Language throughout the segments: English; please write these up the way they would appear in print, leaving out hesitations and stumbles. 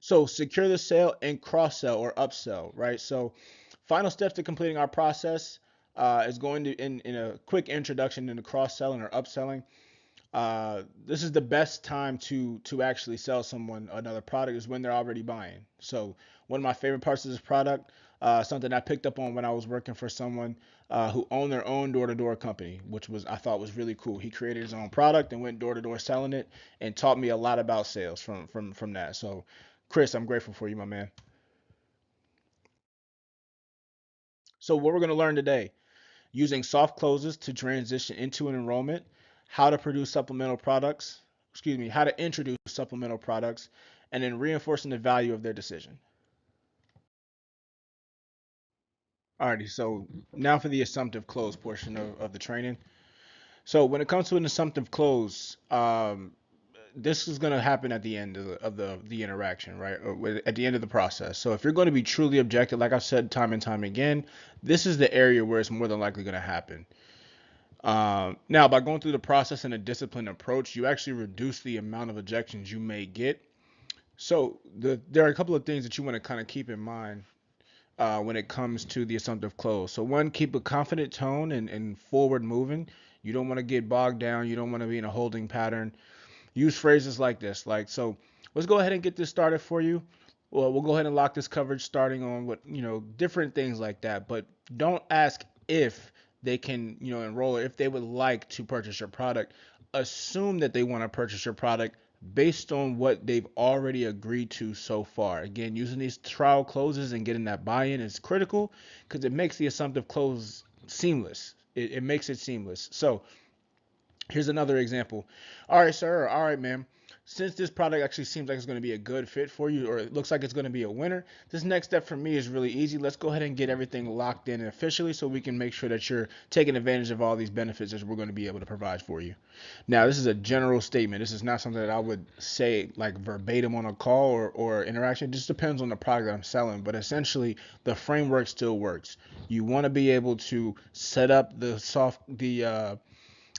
So secure the sale and cross sell or upsell, right? So final steps to completing our process is going to in a quick introduction into cross selling or upselling. This is the best time to actually sell someone another product is when they're already buying. So one of my favorite parts of this product, something I picked up on when I was working for someone who owned their own door-to-door company, which was I thought was really cool. He created his own product and went door-to-door selling it, and taught me a lot about sales from that. So, Chris, I'm grateful for you, my man. So what we're going to learn today, using soft closes to transition into an enrollment, how to produce supplemental products, excuse me, how to introduce supplemental products, and then reinforcing the value of their decision. Alrighty, so now for the assumptive close portion of the training. So when it comes to an assumptive close, this is going to happen at the end of the interaction, right? Or at the end of the process. So if you're going to be truly objective, like I've said time and time again, this is the area where it's more than likely going to happen. Now, by going through the process in a disciplined approach, you actually reduce the amount of ejections you may get. So there are a couple of things that you want to kind of keep in mind when it comes to the assumptive close. So one, keep a confident tone and forward moving. You don't want to get bogged down. You don't want to be in a holding pattern. Use phrases like this, like, so let's go ahead and get this started for you. Well, we'll go ahead and lock this coverage starting on what, different things like that. But don't ask if they can, enroll or if they would like to purchase your product. Assume that they want to purchase your product based on what they've already agreed to so far. Again, using these trial closes and getting that buy-in is critical because it makes the assumptive close seamless. It makes it seamless. So here's another example. All right, sir. All right, ma'am. Since this product actually seems like it's going to be a good fit for you, or it looks like it's going to be a winner, this next step for me is really easy. Let's go ahead and get everything locked in officially so we can make sure that you're taking advantage of all these benefits that we're going to be able to provide for you. Now, this is a general statement. This is not something that I would say like verbatim on a call or interaction. It just depends on the product that I'm selling. But essentially, the framework still works. You want to be able to set up the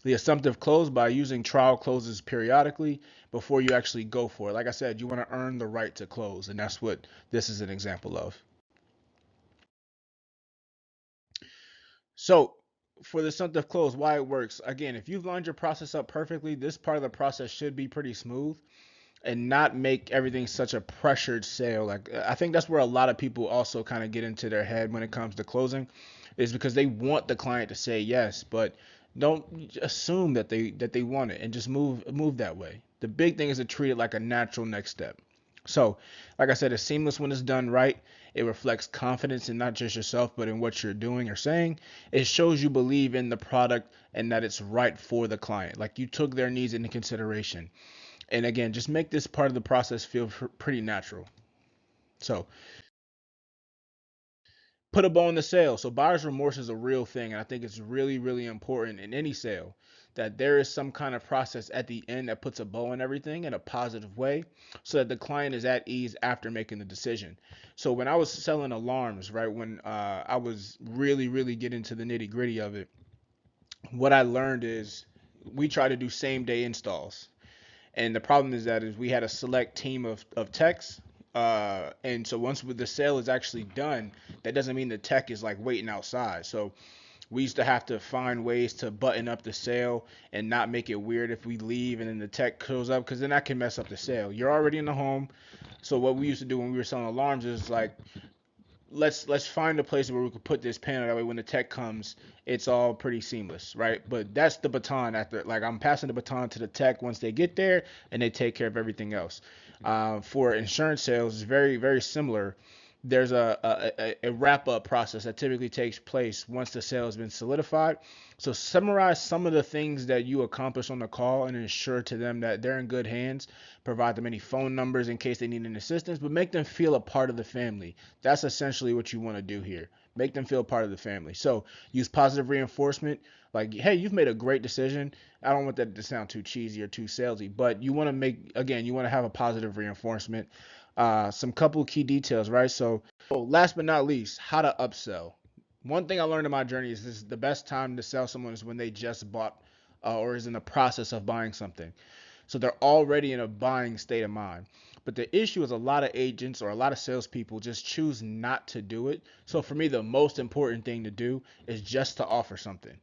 assumptive close by using trial closes periodically before you actually go for it. Like I said, you want to earn the right to close, and that's what this is an example of. So, for the assumptive close, why it works, again, if you've lined your process up perfectly, this part of the process should be pretty smooth and not make everything such a pressured sale. Like, I think that's where a lot of people also kind of get into their head when it comes to closing, is because they want the client to say yes, but don't assume that they want it and just move that way. The big thing is to treat it like a natural next step. So, like I said, it's seamless when it's done right. It reflects confidence in not just yourself, but in what you're doing or saying. It shows you believe in the product and that it's right for the client. Like you took their needs into consideration. And again, just make this part of the process feel pretty natural. So, put a bow in the sale. So buyer's remorse is a real thing, and I think it's really, really important in any sale that there is some kind of process at the end that puts a bow in everything in a positive way, so that the client is at ease after making the decision. So when I was selling alarms, right, when I was really, really getting into the nitty gritty of it, what I learned is we try to do same day installs. And the problem is that is we had a select team of techs. And so once the sale is actually done, that doesn't mean the tech is like waiting outside. So we used to have to find ways to button up the sale and not make it weird if we leave and then the tech shows up, because then that can mess up the sale. You're already in the home. So what we used to do when we were selling alarms is like, let's find a place where we could put this panel, that way when the tech comes it's all pretty seamless, right? But that's the baton, after, like, I'm passing the baton to the tech once they get there and they take care of everything else. For insurance sales, it's very, very similar. There's a wrap up process that typically takes place once the sale has been solidified. So summarize some of the things that you accomplish on the call and ensure to them that they're in good hands. Provide them any phone numbers in case they need any assistance, but make them feel a part of the family. That's essentially what you want to do here. Make them feel part of the family. So use positive reinforcement, like, hey, you've made a great decision. I don't want that to sound too cheesy or too salesy, but you want to make, again, you want to have a positive reinforcement. Some couple key details, right? So, last but not least, how to upsell. One thing I learned in my journey is this: the best time to sell someone is when they just bought or is in the process of buying something. So they're already in a buying state of mind. But the issue is a lot of agents or a lot of salespeople just choose not to do it. So for me, the most important thing to do is just to offer something.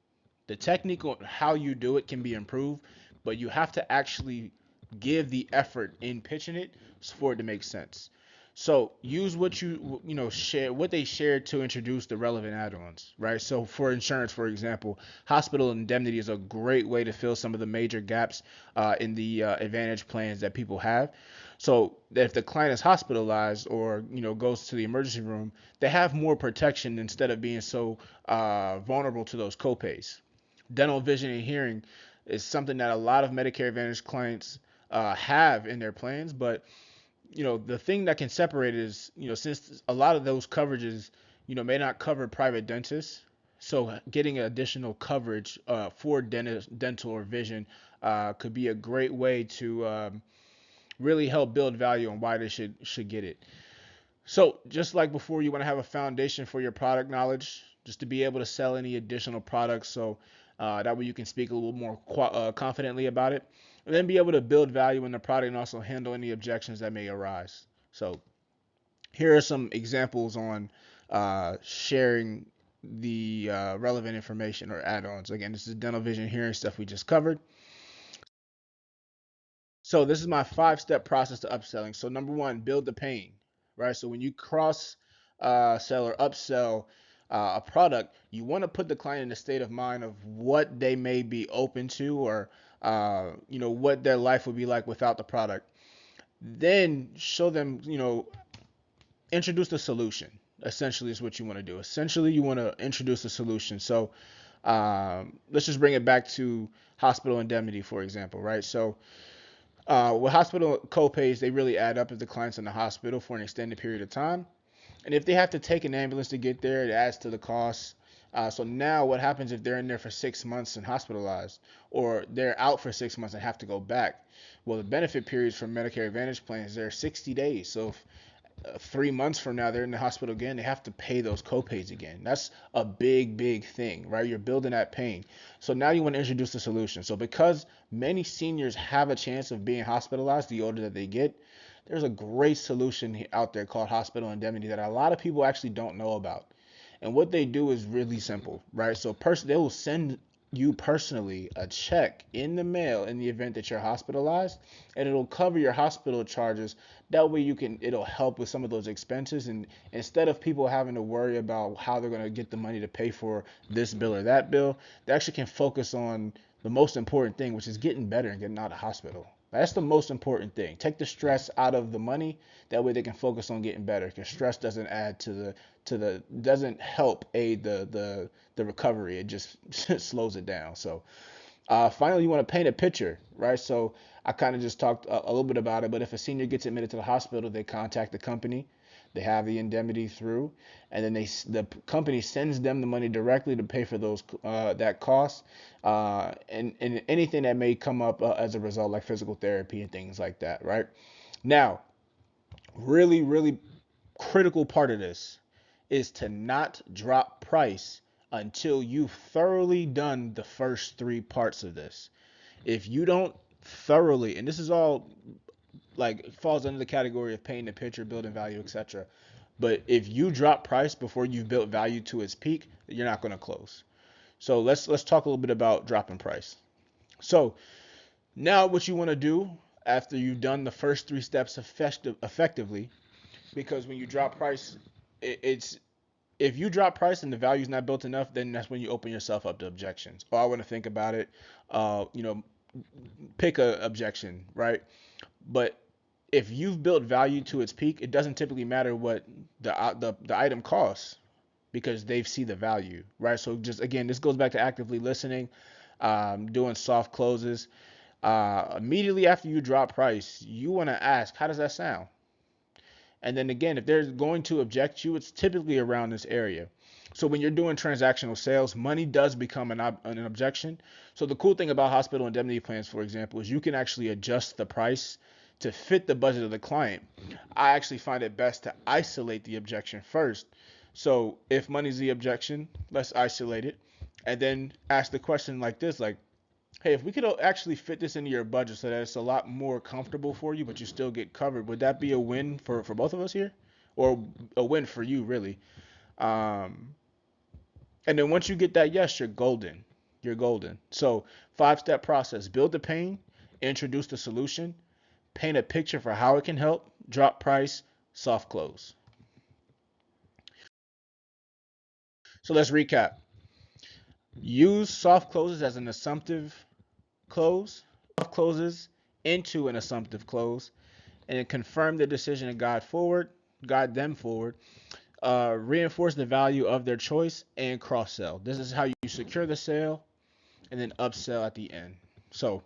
The technique on how you do it can be improved, but you have to actually give the effort in pitching it for it to make sense. So use what share what they shared to introduce the relevant add-ons, right? So for insurance, for example, hospital indemnity is a great way to fill some of the major gaps in the advantage plans that people have. So that if the client is hospitalized or goes to the emergency room, they have more protection instead of being so vulnerable to those copays. Dental, vision, and hearing is something that a lot of Medicare Advantage clients have in their plans, but the thing that can separate is, since a lot of those coverages, may not cover private dentists, so getting additional coverage for dental or vision could be a great way to really help build value on why they should get it. So just like before, you want to have a foundation for your product knowledge, just to be able to sell any additional products. So that way you can speak a little more confidently about it, and then be able to build value in the product and also handle any objections that may arise. So here are some examples on sharing the relevant information or add-ons. Again, this is dental, vision, hearing stuff we just covered. So this is my 5-step process to upselling. So number one, build the pain, right? So when you cross sell or upsell a product, you want to put the client in a state of mind of what they may be open to, or what their life would be like without the product. Then show them, introduce the solution. Essentially, is what you want to do. Essentially, you want to introduce a solution. So let's just bring it back to hospital indemnity, for example, right? So with hospital copays, they really add up if the client's in the hospital for an extended period of time. And if they have to take an ambulance to get there, it adds to the cost. So now what happens if they're in there for 6 months and hospitalized, or they're out for 6 months and have to go back? Well, the benefit periods for Medicare Advantage plans, they're 60 days. So if 3 months from now they're in the hospital again, they have to pay those copays again. That's a big, big thing, right? You're building that pain. So now you want to introduce the solution. So because many seniors have a chance of being hospitalized the older that they get, there's a great solution out there called hospital indemnity that a lot of people actually don't know about. And what they do is really simple, right? So they will send you personally a check in the mail in the event that you're hospitalized, and it'll cover your hospital charges. That way it'll help with some of those expenses, and instead of people having to worry about how they're going to get the money to pay for this bill or that bill, they actually can focus on the most important thing, which is getting better and getting out of the hospital. That's the most important thing. Take the stress out of the money. That way they can focus on getting better, because stress doesn't add to the doesn't help aid the recovery. It just slows it down. So finally, you want to paint a picture, right? So I kind of just talked a little bit about it, but if a senior gets admitted to the hospital, they contact the company. They have the indemnity through, and then the company sends them the money directly to pay for those that cost, and anything that may come up as a result, like physical therapy and things like that, right? Now, really, really critical part of this is to not drop price until you've thoroughly done the first 3 parts of this. If you don't thoroughly, and this is all like falls under the category of painting the picture, building value, etc. But if you drop price before you've built value to its peak, you're not going to close. So let's talk a little bit about dropping price. So now what you want to do after you've done the first 3 steps effectively, because when you drop price, it's if you drop price and the value is not built enough, then that's when you open yourself up to objections. Oh, I want to think about it. Uh, you know, pick a objection, right? But if you've built value to its peak, it doesn't typically matter what the item costs, because they've see the value, right? So just again, this goes back to actively listening, doing soft closes. Immediately after you drop price, you want to ask, how does that sound? And then again, if they're going to object you, it's typically around this area. So when you're doing transactional sales, money does become an objection. So the cool thing about hospital indemnity plans, for example, is you can actually adjust the price to fit the budget of the client. I actually find it best to isolate the objection first. So if money's the objection, let's isolate it, and then ask the question like this, like, Hey, if we could actually fit this into your budget so that it's a lot more comfortable for you, but you still get covered, would that be a win for both of us here, or a win for you really? Um, and then once you get that yes, you're golden. You're golden. So 5-step process: build the pain, introduce the solution, paint a picture for how it can help, drop price, soft close. So let's recap. Use soft closes as an assumptive close, soft closes into an assumptive close, and confirm the decision and guide them forward. Reinforce the value of their choice and cross sell. This is how you secure the sale and then upsell at the end. So,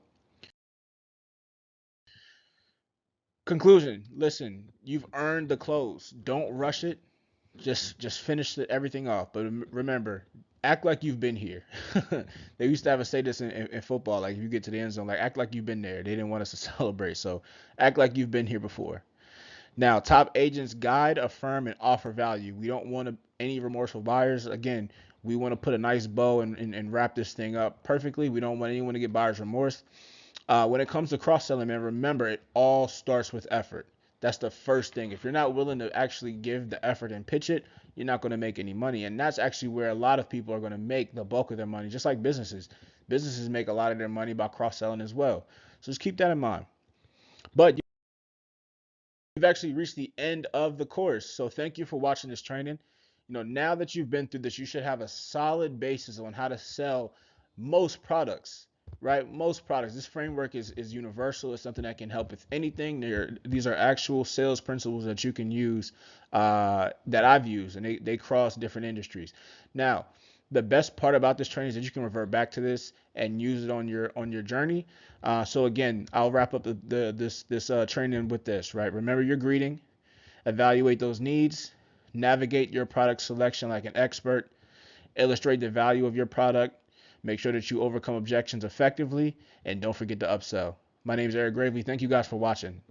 conclusion, listen, you've earned the close. Don't rush it. Just finish everything off. But remember, act like you've been here. They used to have us say this in football, like if you get to the end zone, like act like you've been there. They didn't want us to celebrate, so act like you've been here before. Now, top agents guide, affirm, and offer value. We don't want any remorseful buyers. Again, we want to put a nice bow and wrap this thing up perfectly. We don't want anyone to get buyer's remorse. When it comes to cross selling, man, remember it all starts with effort. That's the first thing. If you're not willing to actually give the effort and pitch it, you're not going to make any money. And that's actually where a lot of people are going to make the bulk of their money, just like businesses. Businesses make a lot of their money by cross selling as well. So just keep that in mind. But you've actually reached the end of the course. So thank you for watching this training. Now that you've been through this, you should have a solid basis on how to sell most products, right? Most products. This framework is universal. It's something that can help with anything. These are actual sales principles that you can use, that I've used, and they cross different industries. Now, the best part about this training is that you can revert back to this and use it on your journey. So again, I'll wrap up this training with this, right? Remember your greeting, evaluate those needs, navigate your product selection like an expert, illustrate the value of your product, make sure that you overcome objections effectively, and don't forget to upsell. My name is Eric Gravely. Thank you guys for watching.